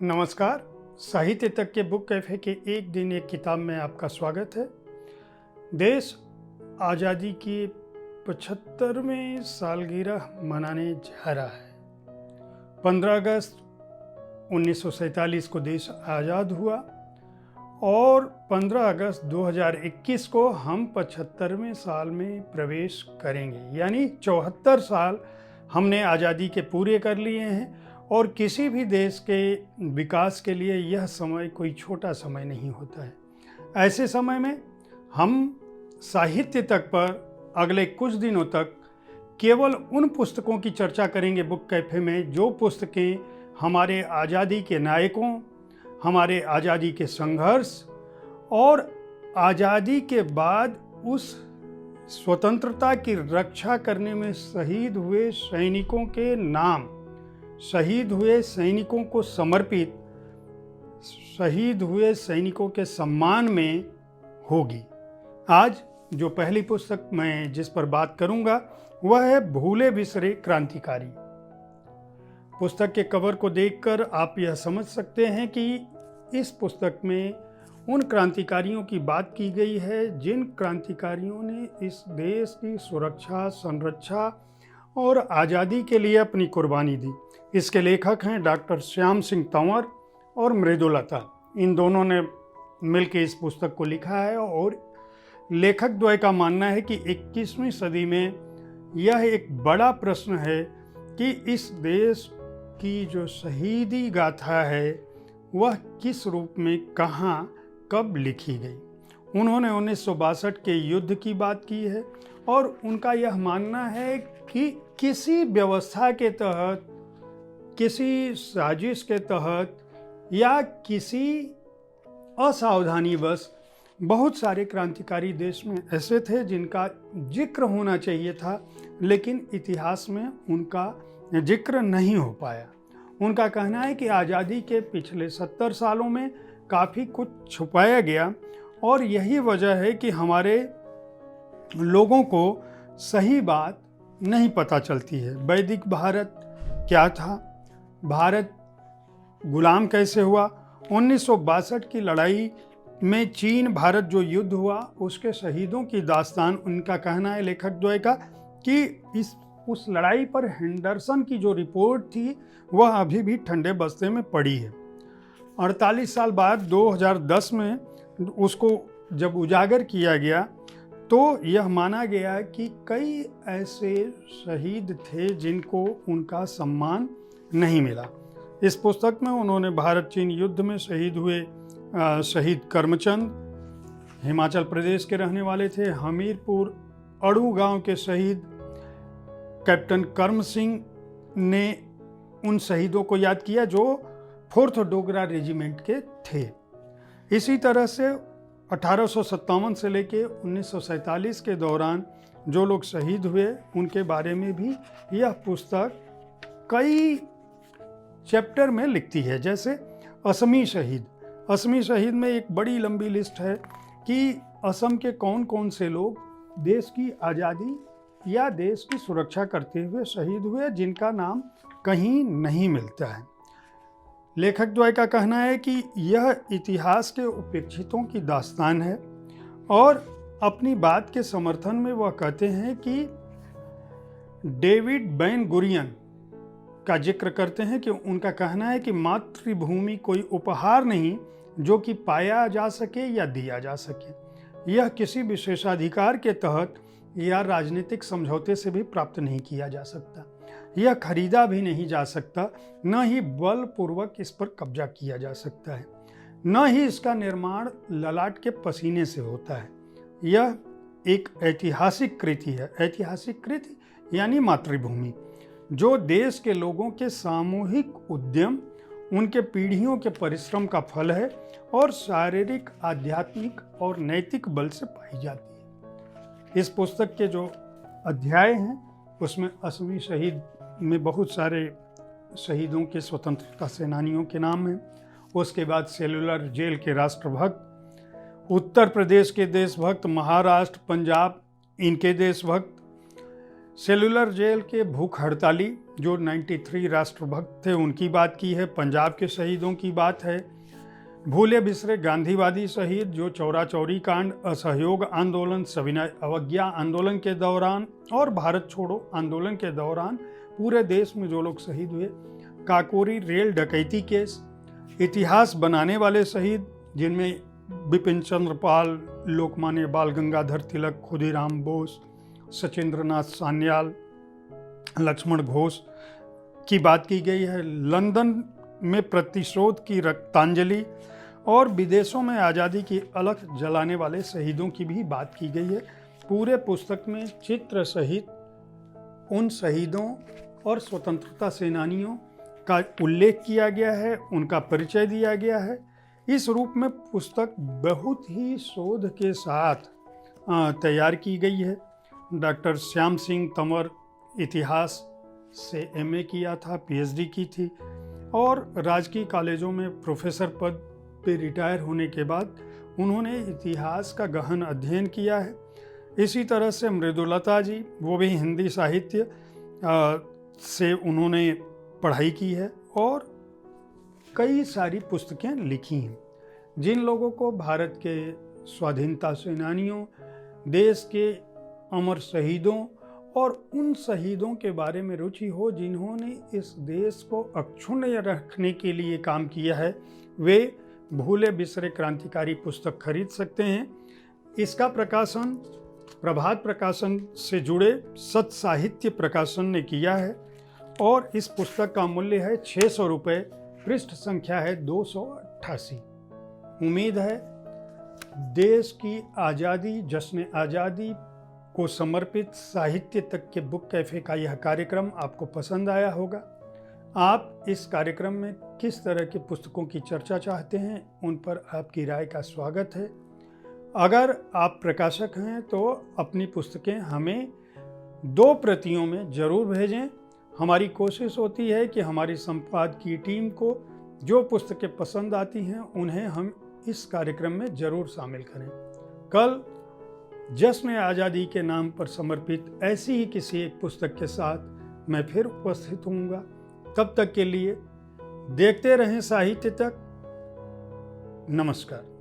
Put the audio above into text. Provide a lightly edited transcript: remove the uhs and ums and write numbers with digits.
नमस्कार। साहित्य तक के बुक कैफे के एक दिन एक किताब में आपका स्वागत है। देश आज़ादी की 75वें सालगिरह मनाने जा रहा है। 15 अगस्त 1947 को देश आज़ाद हुआ और 15 अगस्त 2021 को हम 75वें साल में प्रवेश करेंगे, यानी 74 साल हमने आज़ादी के पूरे कर लिए हैं। और किसी भी देश के विकास के लिए यह समय कोई छोटा समय नहीं होता है। ऐसे समय में हम साहित्य तक पर अगले कुछ दिनों तक केवल उन पुस्तकों की चर्चा करेंगे बुक कैफे में जो पुस्तकें हमारे आज़ादी के नायकों, हमारे आज़ादी के संघर्ष और आज़ादी के बाद उस स्वतंत्रता की रक्षा करने में शहीद हुए सैनिकों के नाम, शहीद हुए सैनिकों को समर्पित, शहीद हुए सैनिकों के सम्मान में होगी। आज जो पहली पुस्तक मैं जिस पर बात करूंगा वह है भूले बिसरे क्रांतिकारी। पुस्तक के कवर को देखकर आप यह समझ सकते हैं कि इस पुस्तक में उन क्रांतिकारियों की बात की गई है जिन क्रांतिकारियों ने इस देश की सुरक्षा, संरक्षा और आज़ादी के लिए अपनी कुर्बानी दी। इसके लेखक हैं डॉक्टर श्याम सिंह तंवर और मृदुलता। इन दोनों ने मिलकर इस पुस्तक को लिखा है और लेखक द्वय का मानना है कि 21वीं सदी में यह एक बड़ा प्रश्न है कि इस देश की जो शहीदी गाथा है वह किस रूप में, कहाँ, कब लिखी गई। उन्होंने 1962 के युद्ध की बात की है और उनका यह मानना है कि किसी व्यवस्था के तहत, किसी साजिश के तहत या किसी असावधानीवश बहुत सारे क्रांतिकारी देश में ऐसे थे जिनका जिक्र होना चाहिए था, लेकिन इतिहास में उनका जिक्र नहीं हो पाया। उनका कहना है कि आज़ादी के पिछले 70 सालों में काफ़ी कुछ छुपाया गया और यही वजह है कि हमारे लोगों को सही बात नहीं पता चलती है। वैदिक भारत क्या था, भारत गुलाम कैसे हुआ, 1962 की लड़ाई में चीन भारत जो युद्ध हुआ उसके शहीदों की दास्तान, उनका कहना है लेखक द्वय का कि उस लड़ाई पर हेंडरसन की जो रिपोर्ट थी वह अभी भी ठंडे बस्ते में पड़ी है। 48 साल बाद 2010 में उसको जब उजागर किया गया तो यह माना गया कि कई ऐसे शहीद थे जिनको उनका सम्मान नहीं मिला। इस पुस्तक में उन्होंने भारत चीन युद्ध में शहीद हुए शहीद करमचंद, हिमाचल प्रदेश के रहने वाले थे, हमीरपुर अड़ू गांव के शहीद कैप्टन करम सिंह ने उन शहीदों को याद किया जो 4th डोगरा रेजिमेंट के थे। इसी तरह से 1857 से लेके 1947 के दौरान जो लोग शहीद हुए उनके बारे में भी यह पुस्तक कई चैप्टर में लिखती है। जैसे असमी शहीद, असमी शहीद में एक बड़ी लंबी लिस्ट है कि असम के कौन कौन से लोग देश की आज़ादी या देश की सुरक्षा करते हुए शहीद हुए जिनका नाम कहीं नहीं मिलता है। लेखक द्वय का कहना है कि यह इतिहास के उपेक्षितों की दास्तान है और अपनी बात के समर्थन में वह कहते हैं कि डेविड बेन गुरियन का जिक्र करते हैं कि उनका कहना है कि मातृभूमि कोई उपहार नहीं जो कि पाया जा सके या दिया जा सके। यह किसी विशेषाधिकार के तहत या राजनीतिक समझौते से भी प्राप्त नहीं किया जा सकता। यह खरीदा भी नहीं जा सकता, न ही बलपूर्वक इस पर कब्जा किया जा सकता है, न ही इसका निर्माण ललाट के पसीने से होता है। यह एक ऐतिहासिक कृति है। ऐतिहासिक कृति यानी मातृभूमि, जो देश के लोगों के सामूहिक उद्यम, उनके पीढ़ियों के परिश्रम का फल है और शारीरिक, आध्यात्मिक और नैतिक बल से पाई जाती है। इस पुस्तक के जो अध्याय हैं उसमें असमी शहीद में बहुत सारे शहीदों के, स्वतंत्रता सेनानियों के नाम हैं। उसके बाद सेलुलर जेल के राष्ट्रभक्त, उत्तर प्रदेश के देशभक्त, महाराष्ट्र, पंजाब इनके देशभक्त, सेलुलर जेल के भूख हड़ताली जो 93 राष्ट्रभक्त थे उनकी बात की है। पंजाब के शहीदों की बात है। भूले बिसरे गांधीवादी शहीद जो चौरा चौरी कांड, असहयोग आंदोलन, सविनय अवज्ञा आंदोलन के दौरान और भारत छोड़ो आंदोलन के दौरान पूरे देश में जो लोग शहीद हुए, काकोरी रेल डकैती केस, इतिहास बनाने वाले शहीद जिनमें बिपिन चंद्र पाल, लोकमान्य बाल गंगाधर तिलक, खुदीराम बोस, सचिंद्रनाथ सान्याल, लक्ष्मण घोष की बात की गई है। लंदन में प्रतिशोध की रक्तांजलि और विदेशों में आज़ादी की अलख जलाने वाले शहीदों की भी बात की गई है। पूरे पुस्तक में चित्र सहित उन शहीदों और स्वतंत्रता सेनानियों का उल्लेख किया गया है, उनका परिचय दिया गया है। इस रूप में पुस्तक बहुत ही शोध के साथ तैयार की गई है। डॉक्टर श्याम सिंह तंवर इतिहास से एमए किया था, पीएचडी की थी और राजकीय कॉलेजों में प्रोफेसर पद पे रिटायर होने के बाद उन्होंने इतिहास का गहन अध्ययन किया है। इसी तरह से मृदुलता जी, वो भी हिंदी साहित्य से उन्होंने पढ़ाई की है और कई सारी पुस्तकें लिखी हैं। जिन लोगों को भारत के स्वाधीनता सेनानियों, देश के अमर शहीदों और उन शहीदों के बारे में रुचि हो जिन्होंने इस देश को अक्षुण्ण रखने के लिए काम किया है, वे भूले बिसरे क्रांतिकारी पुस्तक खरीद सकते हैं। इसका प्रकाशन प्रभात प्रकाशन से जुड़े सत साहित्य प्रकाशन ने किया है और इस पुस्तक का मूल्य है 600 रुपये, पृष्ठ संख्या है 288। उम्मीद है देश की आज़ादी, जश्न आज़ादी को समर्पित साहित्य तक के बुक कैफ़े का यह कार्यक्रम आपको पसंद आया होगा। आप इस कार्यक्रम में किस तरह की पुस्तकों की चर्चा चाहते हैं, उन पर आपकी राय का स्वागत है। अगर आप प्रकाशक हैं तो अपनी पुस्तकें हमें 2 प्रतियों में ज़रूर भेजें। हमारी कोशिश होती है कि हमारी संपादकीय टीम को जो पुस्तकें पसंद आती हैं उन्हें हम इस कार्यक्रम में ज़रूर शामिल करें। कल जश्न आज़ादी के नाम पर समर्पित ऐसी ही किसी एक पुस्तक के साथ मैं फिर उपस्थित होऊंगा। तब तक के लिए देखते रहें साहित्य तक। नमस्कार।